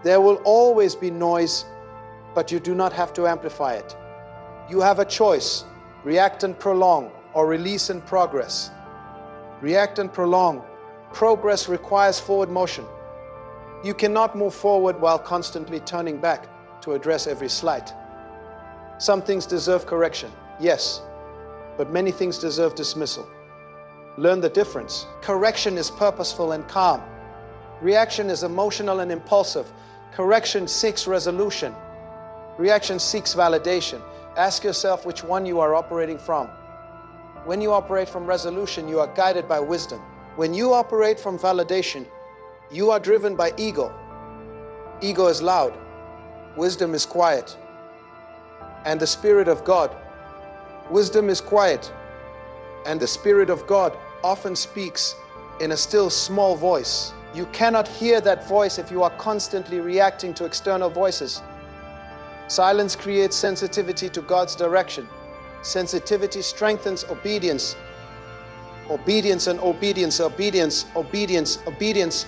There will always be noise, but you do not have to amplify it. You have a choice: react and prolong, or release and progress. React and prolong. Progress requires forward motion. You cannot move forward while constantly turning back to address every slight. Some things deserve correction, yes, but many things deserve dismissal. Learn the difference. Correction is purposeful and calm. Reaction is emotional and impulsive. Correction seeks resolution. Reaction seeks validation. Ask yourself which one you are operating from. When you operate from resolution, you are guided by wisdom. When you operate from validation, you are driven by ego. Ego is loud. Wisdom is quiet. And the Spirit of God. Wisdom is quiet. And the Spirit of God often speaks in a still small voice. You cannot hear that voice if you are constantly reacting to external voices. Silence creates sensitivity to God's direction. Sensitivity strengthens obedience. Obedience and obedience, obedience, obedience, obedience,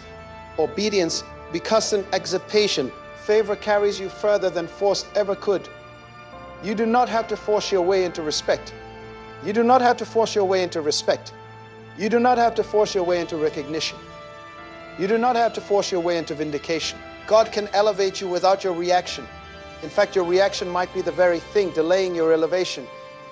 obedience becomes an exaltation. Favor carries you further than force ever could. You do not have to force your way into respect. You do not have to force your way into respect. You do not have to force your way into recognition. You do not have to force your way into vindication. God can elevate you without your reaction. In fact, your reaction might be the very thing delaying your elevation.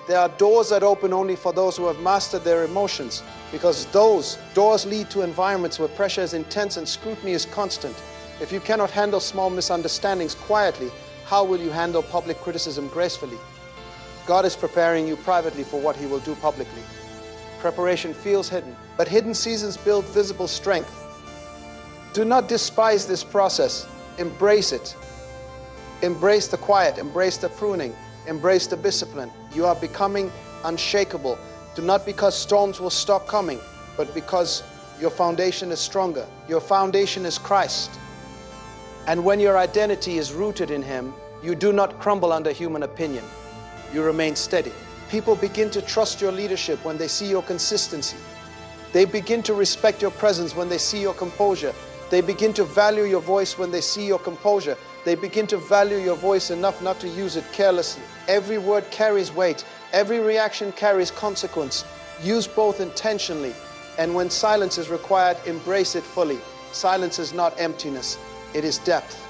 There are doors that open only for those who have mastered their emotions, because those doors lead to environments where pressure is intense and scrutiny is constant. If you cannot handle small misunderstandings quietly, how will you handle public criticism gracefully? God is preparing you privately for what He will do publicly. Preparation feels hidden, but hidden seasons build visible strength. Do not despise this process. Embrace it. Embrace the quiet, embrace the pruning, embrace the discipline. You are becoming unshakable. Not because storms will stop coming, but because your foundation is stronger. Your foundation is Christ. And when your identity is rooted in Him, you do not crumble under human opinion. You remain steady. People begin to trust your leadership when they see your consistency. They begin to respect your presence when they see your composure. They begin to value your voice when they see your composure. They begin to value your voice enough not to use it carelessly. Every word carries weight. Every reaction carries consequence. Use both intentionally. And when silence is required, embrace it fully. Silence is not emptiness. It is depth.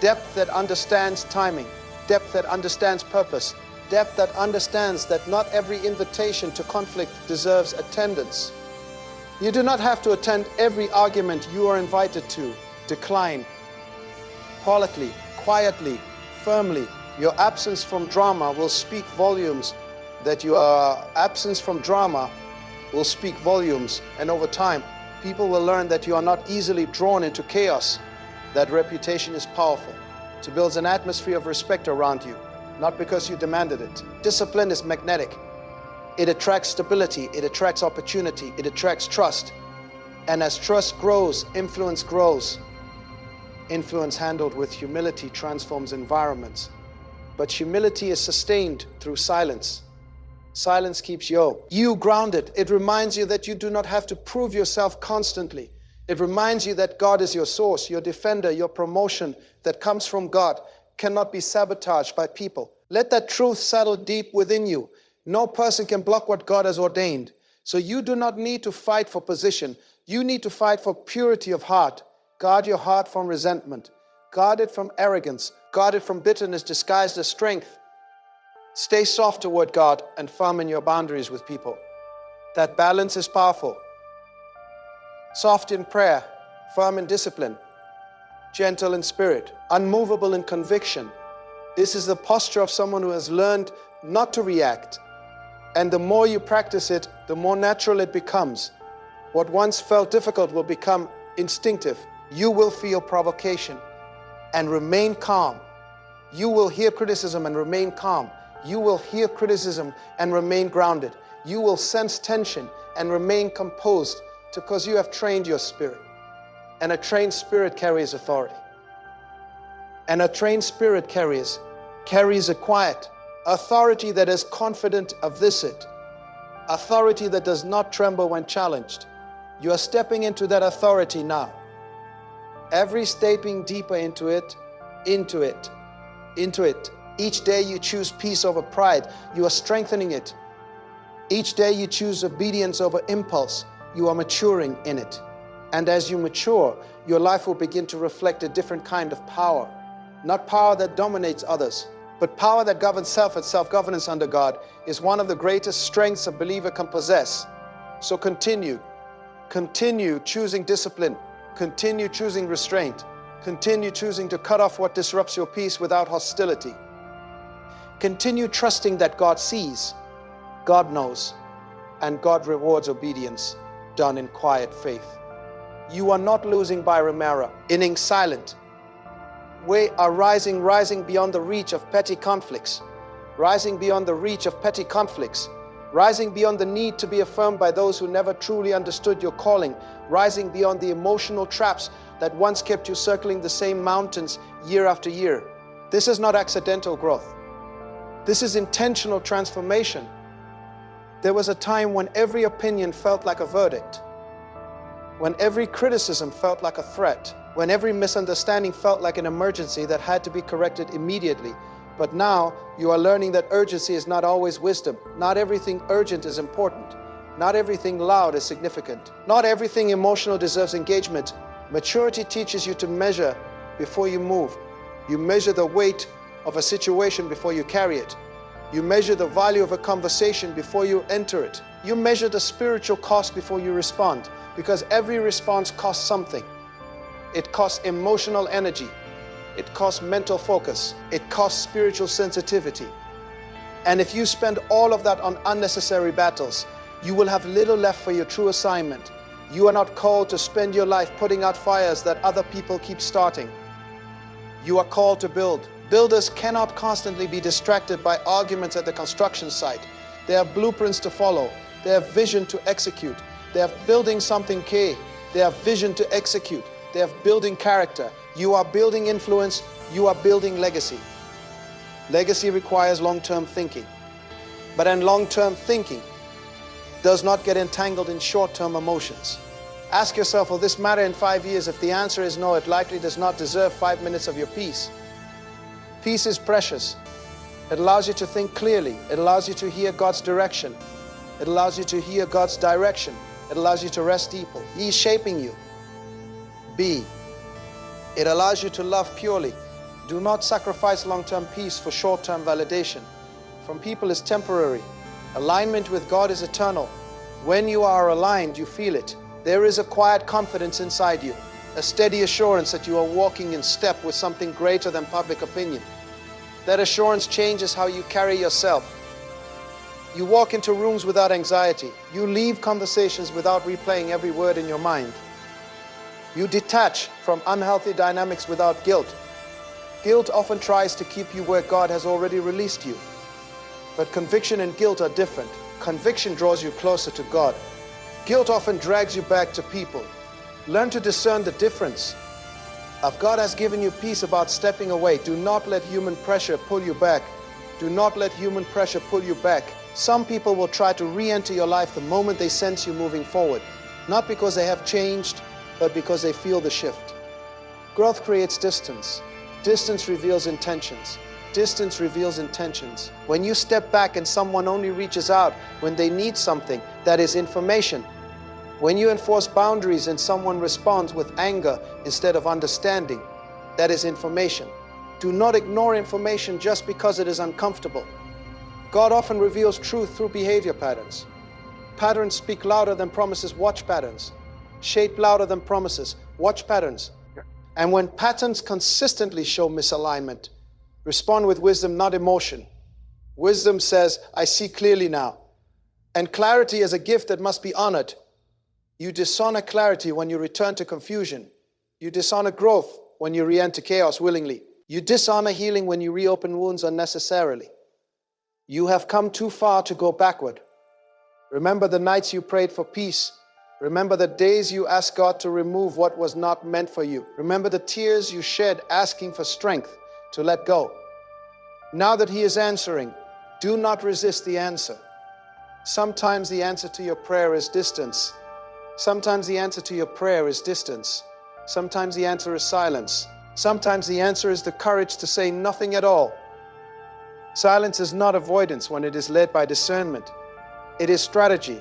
Depth that understands timing. Depth that understands purpose. Depth that understands that not every invitation to conflict deserves attendance. You do not have to attend every argument you are invited to. Decline. Politely, quietly, firmly. Your absence from drama will speak volumes. Absence from drama will speak volumes. And over time, people will learn that you are not easily drawn into chaos. That reputation is powerful. It builds an atmosphere of respect around you, not because you demanded it. Discipline is magnetic. It attracts stability, it attracts opportunity, it attracts trust. And as trust grows, influence grows. Influence handled with humility transforms environments. But humility is sustained through silence. Silence keeps you grounded. It reminds you that you do not have to prove yourself constantly. It reminds you that God is your source, your defender, your promotion that comes from God cannot be sabotaged by people. Let that truth settle deep within you. No person can block what God has ordained. So you do not need to fight for position. You need to fight for purity of heart. Guard your heart from resentment. Guard it from arrogance. Guard it from bitterness disguised as strength. Stay soft toward God and firm in your boundaries with people. That balance is powerful. Soft in prayer, firm in discipline, gentle in spirit, unmovable in conviction. This is the posture of someone who has learned not to react. And the more you practice it, the more natural it becomes. What once felt difficult will become instinctive. You will feel provocation and remain calm. You will hear criticism and remain calm. You will hear criticism and remain grounded. You will sense tension and remain composed because you have trained your spirit. And a trained spirit carries authority. And a trained spirit carries a quiet authority that is confident of it. Authority that does not tremble when challenged. You are stepping into that authority now. Every stepping deeper into it. Each day you choose peace over pride. You are strengthening it. Each day you choose obedience over impulse. You are maturing in it. And as you mature, your life will begin to reflect a different kind of power. Not power that dominates others, but power that governs self and self-governance under God is one of the greatest strengths a believer can possess. So continue choosing discipline. Continue choosing restraint. Continue choosing to cut off what disrupts your peace without hostility. Continue trusting that God sees, God knows, and God rewards obedience done in quiet faith. You are not losing by remora, inning silent. We are rising beyond the reach of petty conflicts, rising beyond the reach of petty conflicts, rising beyond the need to be affirmed by those who never truly understood your calling, rising beyond the emotional traps that once kept you circling the same mountains year after year. This is not accidental growth. This is intentional transformation. There was a time when every opinion felt like a verdict, when every criticism felt like a threat, when every misunderstanding felt like an emergency that had to be corrected immediately. But now you are learning that urgency is not always wisdom. Not everything urgent is important. Not everything loud is significant. Not everything emotional deserves engagement. Maturity teaches you to measure before you move. You measure the weight of a situation before you carry it. You measure the value of a conversation before you enter it. You measure the spiritual cost before you respond, because every response costs something. It costs emotional energy. It costs mental focus. It costs spiritual sensitivity. And if you spend all of that on unnecessary battles, you will have little left for your true assignment. You are not called to spend your life putting out fires that other people keep starting. You are called to build. Builders cannot constantly be distracted by arguments at the construction site. They have blueprints to follow. They have vision to execute. They have building something key. They have vision to execute. They have building character. You are building influence. You are building legacy. Legacy requires long-term thinking. But in long-term thinking does not get entangled in short-term emotions. Ask yourself, will this matter in 5 years? If the answer is no, it likely does not deserve 5 minutes of your peace. Peace is precious. It allows you to think clearly. It allows you to hear God's direction. It allows you to hear God's direction. It allows you to rest deeper. He is shaping you. B, it allows you to love purely. Do not sacrifice long-term peace for short-term validation. From people is temporary. Alignment with God is eternal. When you are aligned, you feel it. There is a quiet confidence inside you, a steady assurance that you are walking in step with something greater than public opinion. That assurance changes how you carry yourself. You walk into rooms without anxiety. You leave conversations without replaying every word in your mind. You detach from unhealthy dynamics without guilt. Guilt often tries to keep you where God has already released you. But conviction and guilt are different. Conviction draws you closer to God. Guilt often drags you back to people. Learn to discern the difference. If God has given you peace about stepping away, do not let human pressure pull you back. Do not let human pressure pull you back. Some people will try to re-enter your life the moment they sense you moving forward. Not because they have changed, but because they feel the shift. Growth creates distance. Distance reveals intentions. Distance reveals intentions. When you step back and someone only reaches out when they need something, that is information. When you enforce boundaries and someone responds with anger instead of understanding, that is information. Do not ignore information just because it is uncomfortable. God often reveals truth through behavior patterns. Patterns speak louder than promises. Watch patterns. Shape louder than promises. Watch patterns. And when patterns consistently show misalignment, respond with wisdom, not emotion. Wisdom says, I see clearly now. And clarity is a gift that must be honored. You dishonor clarity when you return to confusion. You dishonor growth when you re-enter chaos willingly. You dishonor healing when you reopen wounds unnecessarily. You have come too far to go backward. Remember the nights you prayed for peace. Remember the days you asked God to remove what was not meant for you. Remember the tears you shed asking for strength to let go. Now that He is answering, do not resist the answer. Sometimes the answer to your prayer is distance. Sometimes the answer to your prayer is distance. Sometimes the answer is silence. Sometimes the answer is the courage to say nothing at all. Silence is not avoidance when it is led by discernment. It is strategy.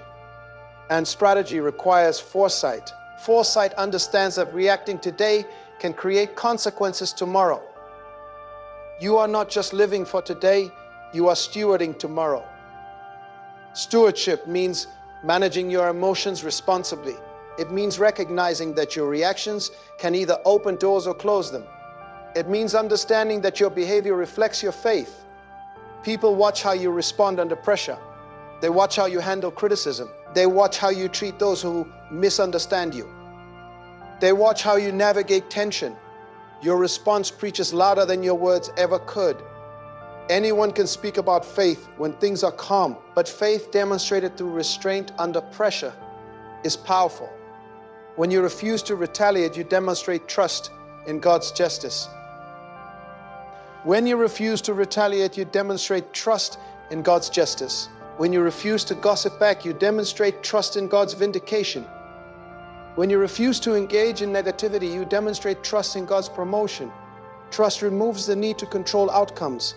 And strategy requires foresight. Foresight understands that reacting today can create consequences tomorrow. You are not just living for today, you are stewarding tomorrow. Stewardship means managing your emotions responsibly. It means recognizing that your reactions can either open doors or close them. It means understanding that your behavior reflects your faith. People watch how you respond under pressure. They watch how you handle criticism. They watch how you treat those who misunderstand you. They watch how you navigate tension. Your response preaches louder than your words ever could. Anyone can speak about faith when things are calm, but faith demonstrated through restraint under pressure is powerful. When you refuse to retaliate, you demonstrate trust in God's justice. When you refuse to retaliate, you demonstrate trust in God's justice. When you refuse to gossip back, you demonstrate trust in God's vindication. When you refuse to engage in negativity, you demonstrate trust in God's promotion. Trust removes the need to control outcomes.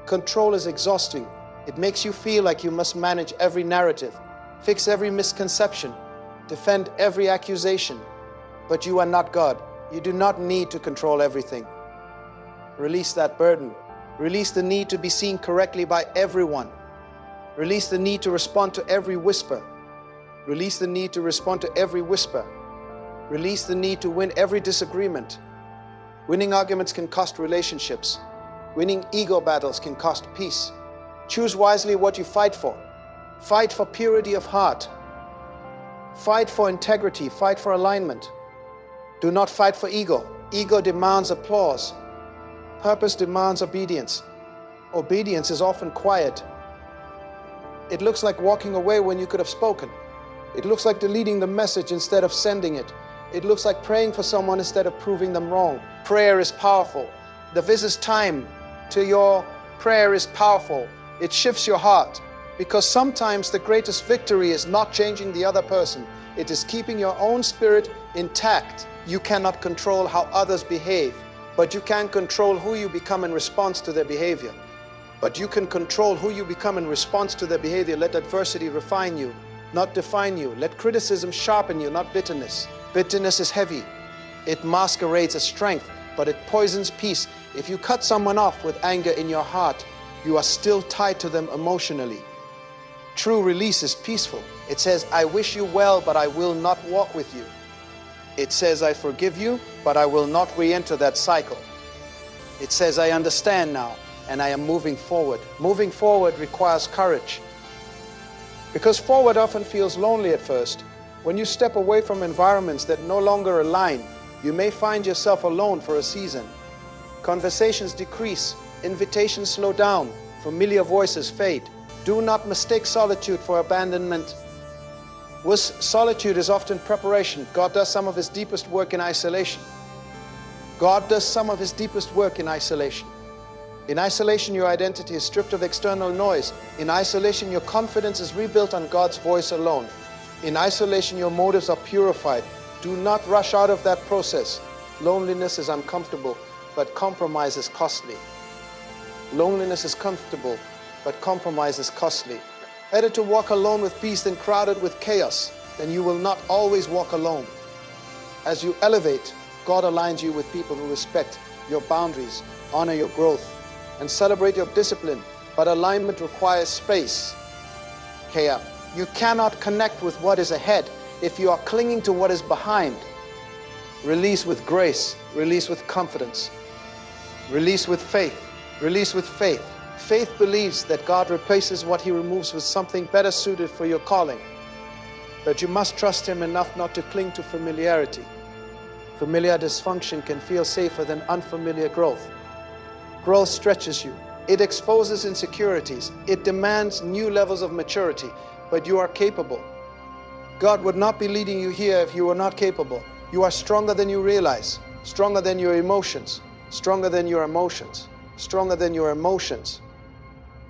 Control is exhausting. It makes you feel like you must manage every narrative, fix every misconception, defend every accusation. But you are not God. You do not need to control everything. Release that burden. Release the need to be seen correctly by everyone. Release the need to respond to every whisper. Release the need to respond to every whisper. Release the need to win every disagreement. Winning arguments can cost relationships. Winning ego battles can cost peace. Choose wisely what you fight for. Fight for purity of heart. Fight for integrity. Fight for alignment. Do not fight for ego. Ego demands applause. Purpose demands obedience. Obedience is often quiet. It looks like walking away when you could have spoken. It looks like deleting the message instead of sending it. It looks like praying for someone instead of proving them wrong. Prayer is powerful. The visit's time to your prayer is powerful. It shifts your heart, because sometimes the greatest victory is not changing the other person. It is keeping your own spirit intact. You cannot control how others behave, but you can control who you become in response to their behavior. But you can control who you become in response to their behavior. Let adversity refine you, not define you. Let criticism sharpen you, not bitterness. Bitterness is heavy. It masquerades as strength, but it poisons peace. If you cut someone off with anger in your heart, you are still tied to them emotionally. True release is peaceful. It says, I wish you well, but I will not walk with you. It says, I forgive you, but I will not re-enter that cycle. It says, I understand now, and I am moving forward. Moving forward requires courage. Because forward often feels lonely at first. When you step away from environments that no longer align, you may find yourself alone for a season. Conversations decrease, invitations slow down, familiar voices fade. Do not mistake solitude for abandonment. Solitude is often preparation. God does some of His deepest work in isolation. God does some of His deepest work in isolation. In isolation, your identity is stripped of external noise. In isolation, your confidence is rebuilt on God's voice alone. In isolation, your motives are purified. Do not rush out of that process. Loneliness is uncomfortable, but compromise is costly. Loneliness is comfortable, but compromise is costly. Better to walk alone with peace than crowded with chaos. Then you will not always walk alone. As you elevate, God aligns you with people who respect your boundaries, honor your growth, and celebrate your discipline. But alignment requires space. Kea, you cannot connect with what is ahead if you are clinging to what is behind. Release with grace, release with confidence, release with faith, release with faith. Faith believes that God replaces what He removes with something better suited for your calling. But you must trust Him enough not to cling to familiarity. Familiar dysfunction can feel safer than unfamiliar growth. Growth stretches you. It exposes insecurities. It demands new levels of maturity, but you are capable. God would not be leading you here if you were not capable. You are stronger than you realize, stronger than your emotions, stronger than your emotions, stronger than your emotions,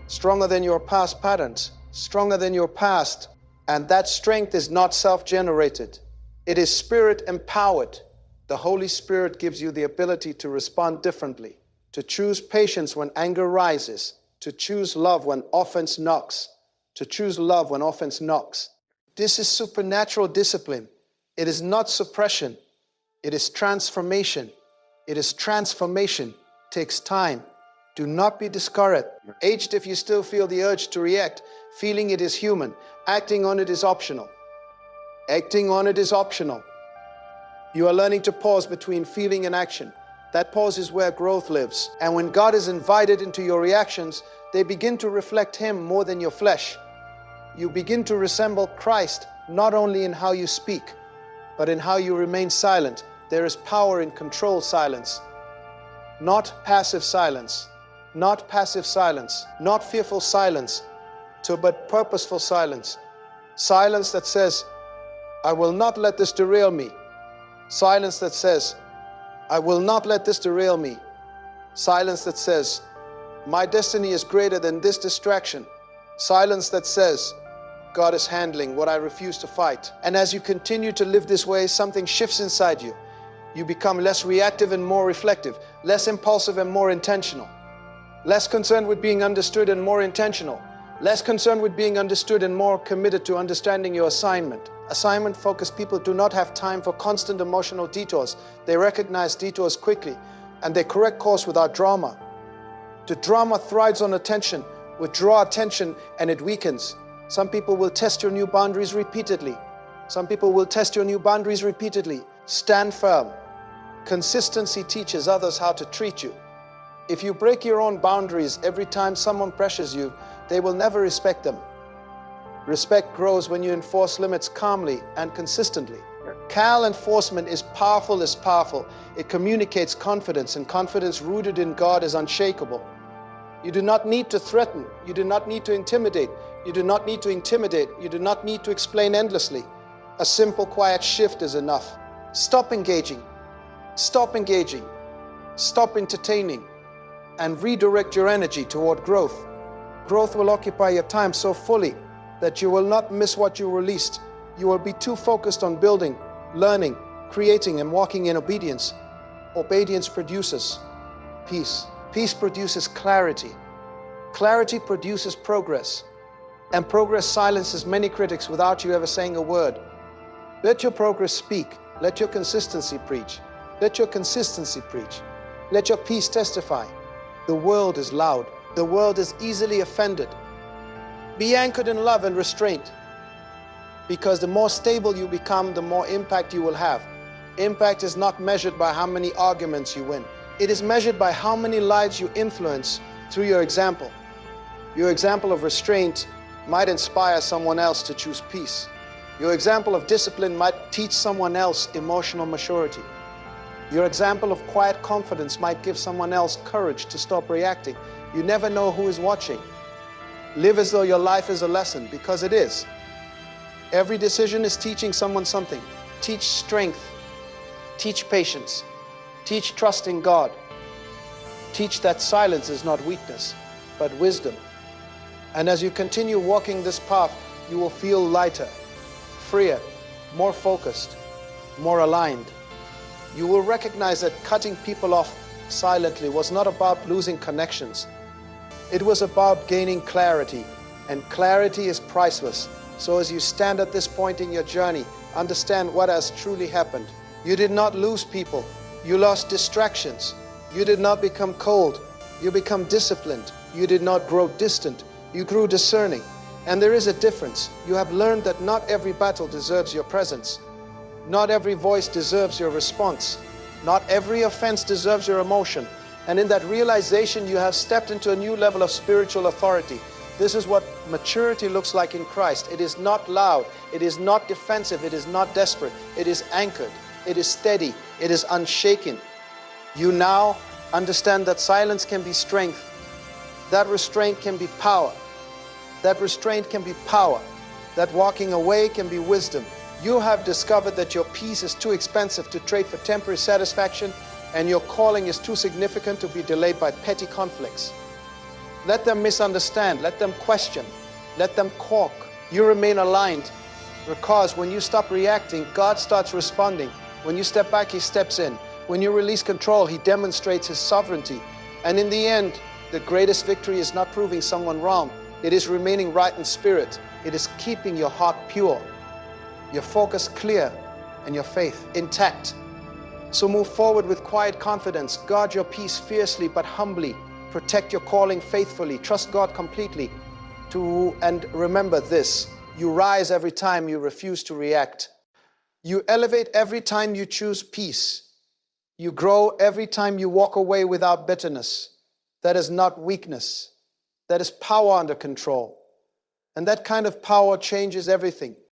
stronger than your past patterns, stronger than your past. And that strength is not self-generated. It is Spirit-empowered. The Holy Spirit gives you the ability to respond differently, to choose patience when anger rises, to choose love when offense knocks, to choose love when offense knocks. This is supernatural discipline. It is not suppression. It is transformation. It is transformation. It takes time. Do not be discouraged. Aged if you still feel the urge to react. Feeling it is human. Acting on it is optional. Acting on it is optional. You are learning to pause between feeling and action. That pause is where growth lives. And when God is invited into your reactions, they begin to reflect Him more than your flesh. You begin to resemble Christ, not only in how you speak, but in how you remain silent. There is power in controlled silence. Not passive silence. Not passive silence. Not fearful silence, but purposeful silence. Silence that says, I will not let this derail me. Silence that says, I will not let this derail me. Silence that says, my destiny is greater than this distraction. Silence that says, God is handling what I refuse to fight. And as you continue to live this way, something shifts inside you. You become less reactive and more reflective, less impulsive and more intentional, less concerned with being understood and more intentional, less concerned with being understood and more committed to understanding your assignment. Assignment-focused people do not have time for constant emotional detours. They recognize detours quickly, and they correct course without drama. The drama thrives on attention. Withdraw attention, and it weakens. Some people will test your new boundaries repeatedly. Some people will test your new boundaries repeatedly. Stand firm. Consistency teaches others how to treat you. If you break your own boundaries every time someone pressures you, they will never respect them. Respect grows when you enforce limits calmly and consistently. Cal enforcement is powerful. It communicates confidence, and confidence rooted in God is unshakable. You do not need to threaten. You do not need to intimidate. You do not need to intimidate. You do not need to explain endlessly. A simple, quiet shift is enough. Stop engaging. Stop engaging. Stop entertaining. And redirect your energy toward growth. Growth will occupy your time so fully that you will not miss what you released. You will be too focused on building, learning, creating, and walking in obedience. Obedience produces peace. Peace produces clarity. Clarity produces progress. And progress silences many critics without you ever saying a word. Let your progress speak. Let your consistency preach. Let your consistency preach. Let your peace testify. The world is loud. The world is easily offended. Be anchored in love and restraint, because the more stable you become, the more impact you will have. Impact is not measured by how many arguments you win. It is measured by how many lives you influence through your example. Your example of restraint might inspire someone else to choose peace. Your example of discipline might teach someone else emotional maturity. Your example of quiet confidence might give someone else courage to stop reacting. You never know who is watching. Live as though your life is a lesson, because it is. Every decision is teaching someone something. Teach strength. Teach patience. Teach trust in God. Teach that silence is not weakness, but wisdom. And as you continue walking this path, you will feel lighter, freer, more focused, more aligned. You will recognize that cutting people off silently was not about losing connections. It was about gaining clarity, and clarity is priceless. So as you stand at this point in your journey, understand what has truly happened. You did not lose people. You lost distractions. You did not become cold. You become disciplined. You did not grow distant. You grew discerning. And there is a difference. You have learned that not every battle deserves your presence. Not every voice deserves your response. Not every offense deserves your emotion. And in that realization, you have stepped into a new level of spiritual authority. This is what maturity looks like in Christ. It is not loud. It is not defensive. It is not desperate. It is anchored. It is steady. It is unshaken. You now understand that silence can be strength. That restraint can be power. That restraint can be power. That walking away can be wisdom. You have discovered that your peace is too expensive to trade for temporary satisfaction, and your calling is too significant to be delayed by petty conflicts. Let them misunderstand. Let them question. Let them caulk. You remain aligned, because when you stop reacting, God starts responding. When you step back, He steps in. When you release control, He demonstrates His sovereignty. And in the end, the greatest victory is not proving someone wrong. It is remaining right in spirit. It is keeping your heart pure, your focus clear, and your faith intact. So move forward with quiet confidence. Guard your peace fiercely but humbly. Protect your calling faithfully. Trust God completely. And remember this: you rise every time you refuse to react. You elevate every time you choose peace. You grow every time you walk away without bitterness. That is not weakness. That is power under control. And that kind of power changes everything.